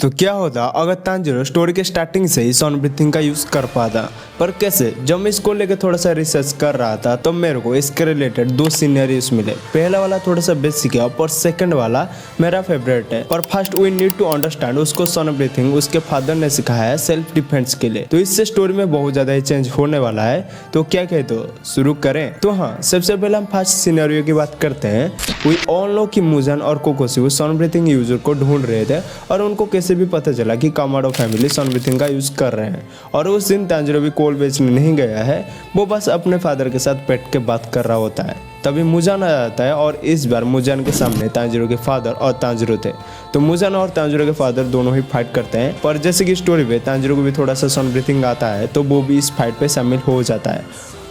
तो क्या होता अगर तांजिरो स्टोरी के स्टार्टिंग से ही सॉन ब्रीथिंग का यूज कर पाता। पर कैसे? जब मैं इसको लेकर थोड़ा सा रिसर्च कर रहा था तो मेरे को इसके रिलेटेड दो सिनेरियोस मिले। पहला वाला थोड़ा सा बेसिक है और सेकंड वाला मेरा फेवरेट है। पर first we need to understand उसको सॉन ब्रीथिंग उसके फादर ने सिखाया है सेल्फ डिफेंस के लिए। तो इससे स्टोरी में बहुत ज्यादा ही चेंज होने वाला है। तो क्या कहते हो, शुरू करें? तो हाँ, सबसे पहले हम फर्स्ट सिनेरियो की बात करते हैं। वी ऑल नो कि मुजान और कोकोसी सॉन ब्रीथिंग यूजर को ढूंढ रहे थे और उनको कैसे भी पता चला कि कामाडो फैमिली सॉन ब्रीथिंग का यूज कर रहे हैं। और उस दिन तांजिरो भी कोल बेचने नहीं गया है, वो बस अपने फादर के साथ बैठ के बात कर रहा होता है। तभी मुजान आ जाता है और इस बार मुजान के सामने तांजिरो के फादर और तांजिरो थे। तो मुजान और तांजिरो के फादर दोनों ही फाइट करते हैं। पर जैसे कि स्टोरी में तांजिरो को भी थोड़ा सा सॉन ब्रीथिंग आता है तो वो भी इस फाइट पे शामिल हो जाता है।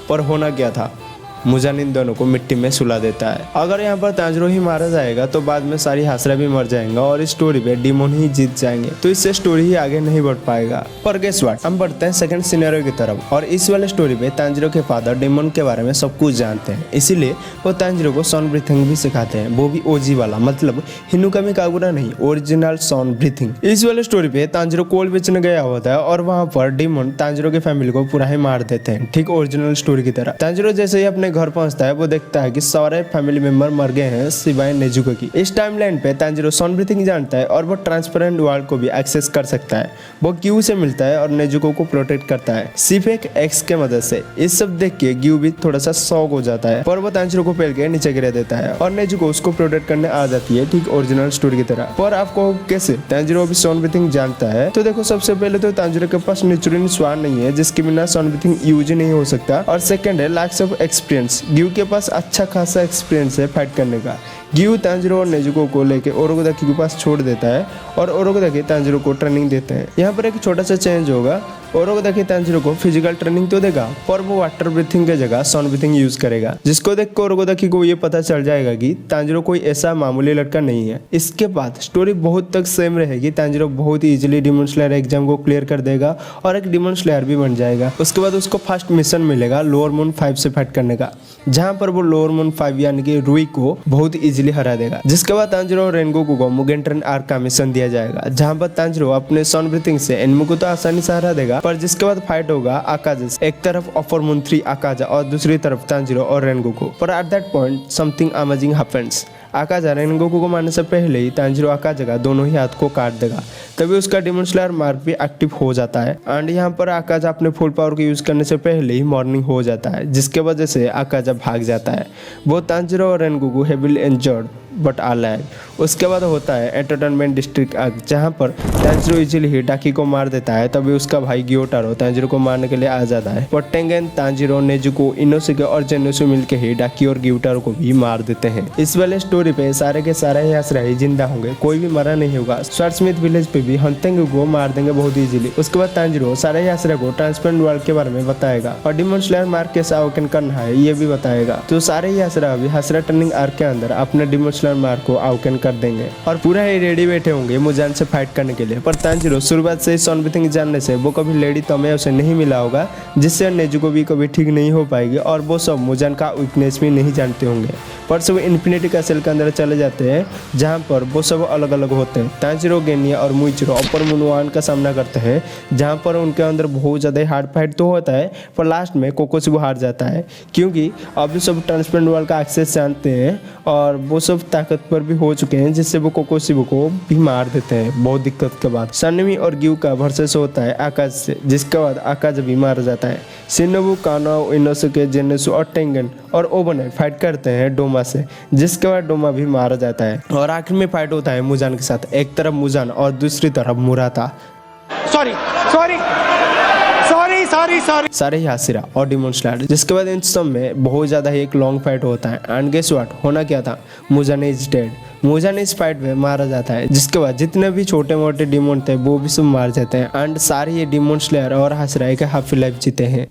पर होना क्या था, मुजान इन दोनों को मिट्टी में सुला देता है। अगर यहाँ पर तांजिरो ही मारा जाएगा तो बाद में सारी हासरा भी मर जाएंगा और इस स्टोरी पे डिमोन ही जीत जाएंगे। तो इससे स्टोरी ही आगे नहीं बढ़ पाएगा। पर गेस व्हाट, हम बढ़ते हैं सेकंड सिनेरियो की तरफ। और इस वाले स्टोरी पे तांजिरो के फादर डिमोन के बारे में सब कुछ जानते हैं, इसीलिए वो तांजिरो को सॉन ब्रीथिंग भी सिखाते हैं, वो भी ओजी वाला, मतलब हिनुकामी कागुरा नहीं, ओरिजिनल सॉन ब्रीथिंग। इस वाले स्टोरी पे तांजिरो कोल बेचने गया होता है और वहाँ पर डिमोन तांजिरो के फैमिली को पूरा ही मार देते हैं, ठीक ओरिजिनल स्टोरी की तरह। तांजिरो जैसे ही अपने घर पहुंचता है वो देखता है कि सारे फैमिली मेंबर मर गए हैं सिवाय नेजुको की। इस टाइमलाइन पे तांजिरो सॉन ब्रीथिंग जानता है और वो ट्रांसपेरेंट वर्ल्ड को भी एक्सेस कर सकता है। वो ग्यू से मिलता है और नेजुको को प्रोटेक्ट करता है सिर्फ एक एक्स के मदद से। इस सब देख के ग्यू भी थोड़ा सा शॉक हो जाता है, पर वो तांजिरो को पेल के नीचे गिरा देता है और नेजुको उसको प्रोटेक्ट करने आ जाती है, ठीक ओरिजिनल स्टोरी की तरह। पर आपको कैसे तांजिरो भी सॉन ब्रीथिंग जानता है? तो देखो, सबसे पहले तो तांजिरो के पास नेचुरल स्वान नहीं है जिसके बिना सॉन ब्रीथिंग यूज नहीं हो सकता। और सेकंड है लैक्स ऑफ एक्सपीरियंस। ग्यू के पास अच्छा खासा एक्सपीरियंस है फाइट करने का। ग्यू तांजिरो और नेजुको को लेके ओरोगोदाकी के पास छोड़ देता है और ओरोगोदाकी तांजिरो को ट्रेनिंग देते हैं। यहाँ पर एक छोटा सा चेंज होगा, ओरोगोदाकी तांजिरो को फिजिकल ट्रेनिंग तो देगा पर वो वाटर ब्रीथिंग के जगह सॉन ब्रीथिंग यूज करेगा, जिसको देख कर ओरोगोदाकी को ये पता चल जाएगा कि तांजिरो कोई ऐसा मामूली लड़का नहीं है। इसके बाद स्टोरी बहुत तक सेम रहेगी। तांजिरो बहुत इजीली डिमन स्लेयर एग्जाम को क्लियर कर देगा और एक डिमन स्लेयर भी बन जाएगा। उसके बाद उसको फर्स्ट मिशन मिलेगा लोअर मून 5 से फाइट करने का, जहाँ पर वो लोअर मून 5 यानी कि रुई को बहुत इजीली हरा देगा। जिसके बाद तांजिरो और रेनगोकू को मुगेन ट्रेन आर्क का मिशन दिया जाएगा, जहाँ पर तांजिरो अपने सॉन ब्रीथिंग से एनमुको तो आसानी से हरा देगा। पर जिसके बाद फाइट होगा आकाजा से, एक तरफ अपर मून 3 आकाजा और दूसरी तरफ तांजिरो और रेनगोकू। पर at that point something amazing happens. Akaza Rengoku को मारने से पहले ही तांजिरो आकाजा का दोनों ही हाथ को काट देगा। तभी उसका डिमन स्लेयर मार्क भी एक्टिव हो जाता है एंड यहाँ पर आकाजा अपने फुल पावर को यूज करने से पहले ही मॉर्निंग हो जाता है, जिसके वजह से आकाजा भाग जाता है। वो तांजिरो और Rengoku heavily injured but alive. उसके बाद होता है एंटरटेनमेंट डिस्ट्रिक्ट आर्क, जहाँ पर तांजिरो इजीली हिटाकी को मार देता है। तभी उसका भाई ग्योटारो तांजिरो को मारने के लिए आ जाता है। पर टेंगेन, तांजिरो, नेजुको, इनोसुके और जेनोसु मिलकर हिटाकी और ग्योटारो को भी मार देते हैं। इस वाले स्टोरी पे सारे के सारे यासरा ही जिंदा होंगे, कोई भी मरा नहीं होगा। स्वार्डस्मिथ विलेज पे भी हंतेंगु को मार देंगे बहुत इजीली। उसके बाद तांजिरो सारे यासरा को ट्रांसपेरेंट वर्ल्ड के बारे में बताएगा और डिमन स्लेयर मार्क कैसे अवेकन करना है ये भी बताएगा। तो सारे यासरा भी हासरा टर्निंग आर्क के अंदर अपने डिमन स्लेयर मार्क को अवेकन कर देंगे और पूरा ही रेडी बैठे होंगे मुजान से फाइट करने के लिए। पर तांजिरो शुरुआत से ही सॉन ब्रीथिंग जानने से वो कभी लेडी तोमे उसे नहीं मिला होगा, जिससे नेजुको भी कभी ठीक नहीं हो पाएगी और वो सब मुजान का वीकनेस भी नहीं जानते होंगे। पर सब इन्फिनिटी कैसल के अंदर चले जाते हैं, जहाँ पर वो सब अलग अलग होते हैं। तांजिरो, गेनिया और मुइचिरो अपर मून 1 का सामना करते हैं, जहाँ पर उनके अंदर बहुत ज़्यादा हार्ड फाइट तो होता है। पर लास्ट में कोकोसी हार जाता है, क्योंकि अभी सब ट्रांसपेरेंट वर्ल्ड का एक्सेस जानते हैं और वो सब ताकतवर भी हो चुके हैं, जिससे वो कोकोसी को भी मार देते हैं बहुत दिक्कत के बाद। सनमी और ग्यू का वर्सेस होता है आकाश से, जिसके बाद आकाश भी मारा जाता है। शिनोबु, कानो, इनोसुके, जेनेसु और टेंगन और ओबने फाइट करते हैं डोमा से, जिसके बाद डोमा भी मारा जाता है। और आखिर में फाइट होता है मुजान के साथ, एक तरफ मुजान और दूसरी तरफ मुराता, सारे हासिरा और डिमन स्लेयर। जिसके बाद इन सब में बहुत ज्यादा ही एक लॉन्ग फाइट होता है एंड गेस व्हाट, होना क्या था, मुजान इज डेड। मुजान इस फाइट में मारा जाता है, जिसके बाद जितने भी छोटे मोटे डिमोन थे वो भी सब मार जाते हैं एंड सारे ये डिमन स्लेयर और हासिरा एक हाफी लाइफ जीते हैं।